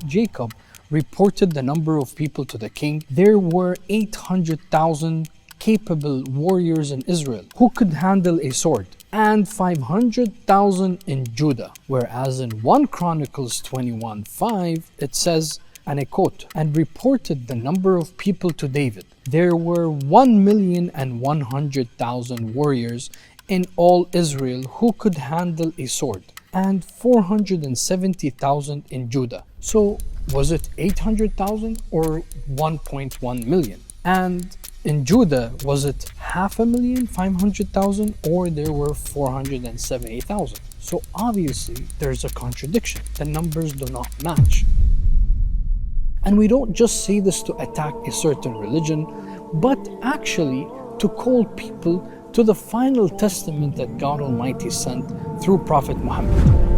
Jacob reported the number of people to the king, there were 800,000 capable warriors in Israel who could handle a sword, and 500,000 in Judah. Whereas in 1 Chronicles 21:5 it says, and I quote, and reported the number of people to David. There were 1,100,000 warriors in all Israel who could handle a sword, and 470,000 in Judah. So was it 800,000 or 1.1 million? And in Judah, was it 500,000, 500,000, or there were 470,000? So obviously there's a contradiction. The numbers do not match. And we don't just say this to attack a certain religion, but actually to call people to the final testament that God Almighty sent through Prophet Muhammad.